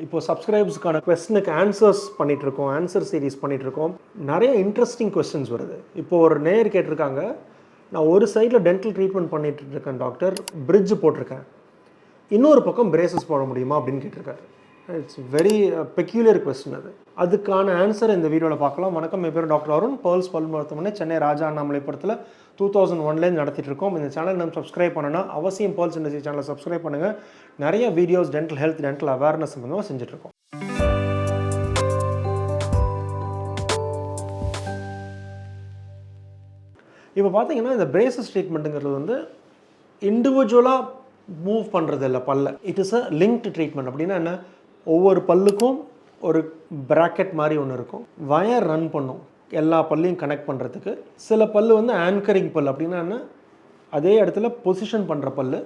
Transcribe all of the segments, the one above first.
இப்போ சப்ஸ்கிரைபர்ஸ்க்கான கொஸ்டினுக்கு answer series பண்ணிகிட்ருக்கோம். நிறைய இன்ட்ரெஸ்டிங் கொஸ்டின்ஸ் வருது. இப்போ ஒரு நேயர் கேட்டிருக்காங்க, நான் ஒரு சைடில் டென்டல் ட்ரீட்மெண்ட் பண்ணிட்டு இருக்கேன் டாக்டர், பிரிட்ஜ் போட்டிருக்கேன், இன்னொரு பக்கம் பிரேசஸ் போட முடியுமா அப்படின்னு கேட்டிருக்காரு. It's very peculiar question. அதுக்கான ஆன்சர் இந்த வீடியோவில் பார்க்கலாம். வணக்கம், என் பேர் டாக்டர் அருண். பேர்ல்ஸ் பல் மருத்துவமனை, சென்னை ராஜா அண்ணாமலைபுரத்தில் 2001 நடத்திட்டு இருக்கோம். இந்த சேனல் நம்ம சப்ஸ்கிரைப் பண்ணணும்னா அவசியம் பேர்ல்ஸ் இண்டஸ்ட்ரி சேனலை சப்ஸ்கிரைப் பண்ணுங்கள். நிறைய videos dental health, dental awareness சம்பந்தமாக செஞ்சுட்ருக்கோம். இப்போ பார்த்தீங்கன்னா இந்த பிரேசஸ் ட்ரீட்மெண்ட்டுங்கிறது வந்து இண்டிவிஜுவலாக மூவ் பண்ணுறது இல்லை பல்ல. It is a linked treatment. அப்படின்னா என்ன, ஒவ்வொரு பல்லுக்கும் ஒரு ப்ராக்கெட் மாதிரி ஒன்று இருக்கும், வயர் ரன் பண்ணும் எல்லா பல்லையும் கனெக்ட் பண்ணுறதுக்கு. சில பல் வந்து ஆங்கரிங் பல். அப்படின்னா என்ன, அதே இடத்துல பொசிஷன் பண்ணுற பல்.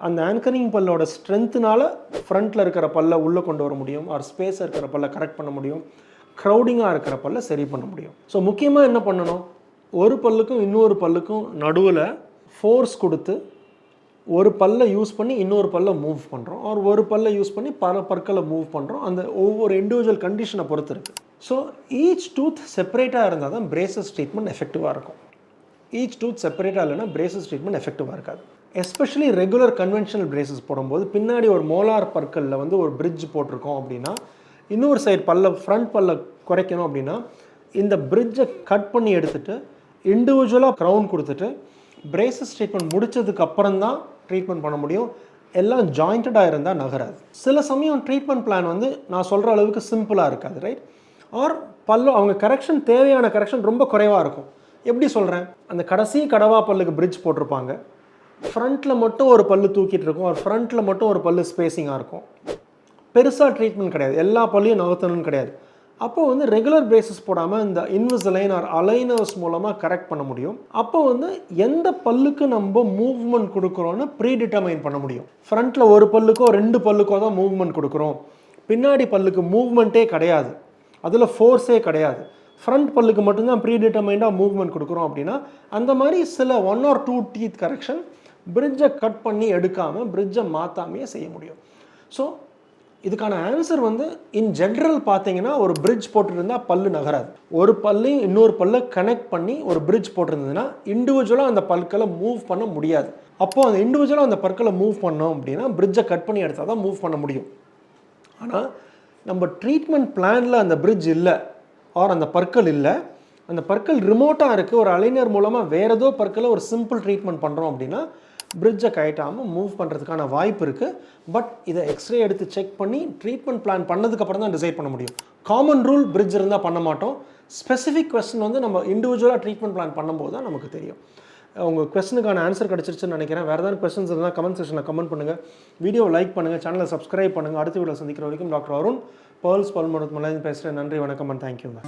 அந்த ஆங்கரிங் பல்லோட ஸ்ட்ரென்த்துனால ஃப்ரண்ட்டில் இருக்கிற பல்லை உள்ளே கொண்டு வர முடியும், ஒரு ஸ்பேஸ் இருக்கிற பல்லை கரெக்ட் பண்ண முடியும், க்ரௌடிங்காக இருக்கிற பல்லை சரி பண்ண முடியும். ஸோ முக்கியமாக என்ன பண்ணணும், ஒரு பல்லுக்கும் இன்னொரு பல்லுக்கும் நடுவில் ஃபோர்ஸ் கொடுத்து ஒரு பல்லை யூஸ் பண்ணி இன்னொரு பல்லை மூவ் பண்ணுறோம், ஒரு பல்லை யூஸ் பண்ணி பல பற்களை மூவ் பண்ணுறோம். அந்த ஒவ்வொரு இண்டிவிஜுவல் கண்டிஷனை பொறுத்து இருக்குது. ஸோ ஈச் டூத் செப்பரேட்டாக இருந்தால் தான் பிரேசஸ் ட்ரீட்மெண்ட் எஃபெக்டிவாக இருக்கும். ஈச் டூத் செப்பரேட்டாக இல்லைன்னா பிரேசஸ் ட்ரீட்மெண்ட் எஃபெக்டிவாக இருக்காது. எஸ்பெஷலி ரெகுலர் கன்வென்ஷனல் பிரேசஸ் போடும்போது பின்னாடி ஒரு மோலார் பற்களில் வந்து ஒரு பிரிட்ஜ் போட்டிருக்கோம் அப்படின்னா, இன்னொரு சைடு பல்ல ஃப்ரண்ட் பல்ல குறைக்கணும் அப்படின்னா, இந்த பிரிட்ஜை கட் பண்ணி எடுத்துகிட்டு இண்டிவிஜுவலாக க்ரௌன் கொடுத்துட்டு பிரேசஸ் ட்ரீட்மெண்ட் முடித்ததுக்கு அப்புறம் தான் ட்ரீட்மெண்ட் பண்ண முடியும். எல்லாம் ஜாயிண்டடாக இருந்தால் நகராது. சில சமயம் ட்ரீட்மெண்ட் பிளான் வந்து நான் சொல்கிற அளவுக்கு சிம்பிளாக இருக்காது, ரைட்? ஆர் பல்லு அவங்க கரெக்ஷன், தேவையான கரெக்ஷன் ரொம்ப குறைவாக இருக்கும். எப்படி சொல்கிறேன், அந்த கடைசி கடவா பல்லுக்கு பிரிட்ஜ் போட்டிருப்பாங்க, ஃப்ரண்ட்டில் மட்டும் ஒரு பல்லு தூக்கிட்டு இருக்கும், ஒரு ஃப்ரண்ட்டில் மட்டும் ஒரு பல்லு ஸ்பேஸிங்காக இருக்கும். பெருசாக ட்ரீட்மெண்ட் கிடையாது, எல்லா பல்லையும் நகர்த்தணும்னு கிடையாது. அப்போ வந்து ரெகுலர் பிரேசஸ் போடாமல் இந்த இன்விசிலைன் ஆர் அலைனர்ஸ் மூலமாக கரெக்ட் பண்ண முடியும். அப்போ வந்து எந்த பல்லுக்கு நம்ம மூவ்மெண்ட் கொடுக்குறோன்னு ப்ரீடிட்டர்மைன் பண்ண முடியும். ஃப்ரண்ட்டில் ஒரு பல்லுக்கோ ரெண்டு பல்லுக்கோ தான் மூவ்மெண்ட் கொடுக்குறோம், பின்னாடி பல்லுக்கு மூவ்மெண்ட்டே கிடையாது, அதில் ஃபோர்ஸே கிடையாது, ஃப்ரண்ட் பல்லுக்கு மட்டும்தான் ப்ரீடிட்டர்மைண்டாக மூவ்மெண்ட் கொடுக்குறோம் அப்படின்னா, அந்த மாதிரி சில 1 or 2 டீத் கரெக்ஷன் பிரிட்ஜை கட் பண்ணி எடுக்காமல், பிரிட்ஜை மாற்றாமையே செய்ய முடியும். ஸோ இதுக்கான ஆன்சர் வந்து இன் ஜென்ரல் பார்த்தீங்கன்னா, ஒரு பிரிட்ஜ் போட்டுருந்தால் பல்லு நகராது. ஒரு பல்லையும் இன்னொரு பல்லை கனெக்ட் பண்ணி ஒரு பிரிட்ஜ் போட்டிருந்ததுன்னா இண்டிவிஜுவலாக அந்த பற்களை மூவ் பண்ண முடியாது. அப்போது அந்த இண்டிவிஜுவலாக அந்த பற்களை மூவ் பண்ணோம் அப்படின்னா பிரிட்ஜை கட் பண்ணி எடுத்தால் தான் மூவ் பண்ண முடியும். ஆனால் நம்ம ட்ரீட்மெண்ட் பிளானில் அந்த பிரிட்ஜ் இல்லை, ஆர் அந்த பற்கள் இல்லை, அந்த பற்கள் ரிமோட்டாக இருக்குது, ஒரு அலைனர் மூலமாக வேறு ஏதோ பற்களை ஒரு சிம்பிள் ட்ரீட்மெண்ட் பண்ணுறோம் அப்படின்னா பிரிட்ஜை கட்டாமல் மூவ் பண்ணுறதுக்கான வாய்ப்பு இருக்குது. பட் இதை எக்ஸ்ரே எடுத்து செக் பண்ணி ட்ரீட்மெண்ட் பிளான் பண்ணதுக்கப்புறம் தான் டிசைட் பண்ண முடியும். காமன் ரூல் பிரிட்ஜ் இருந்தால் பண்ண மாட்டோம். ஸ்பெசிஃபிக் கொஸ்டின் வந்து நம்ம இண்டிவிஜுவலாக ட்ரீட்மெண்ட் பிளான் பண்ணும்போது தான் நமக்கு தெரியும். உங்கள் கொஸ்டினுக்கான ஆன்சர் கிடச்சிருச்சுன்னு நினைக்கிறேன். வேறு ஏதாவது கொஸ்டின்ஸ் இருந்தால் கமெண்ட் செக்ஷனில் கமெண்ட் பண்ணுங்கள், வீடியோ லைக் பண்ணுங்கள், சேனலை சப்ஸ்கிரைப் பண்ணுங்கள். அடுத்த வீடியோ சந்திக்கிற வரைக்கும் டாக்டர் அருண், பேர்ல்ஸ் பல் மருத்துவமனை பேசுகிறேன். நன்றி, வணக்கம் அண்ட் தேங்க்யூங்க.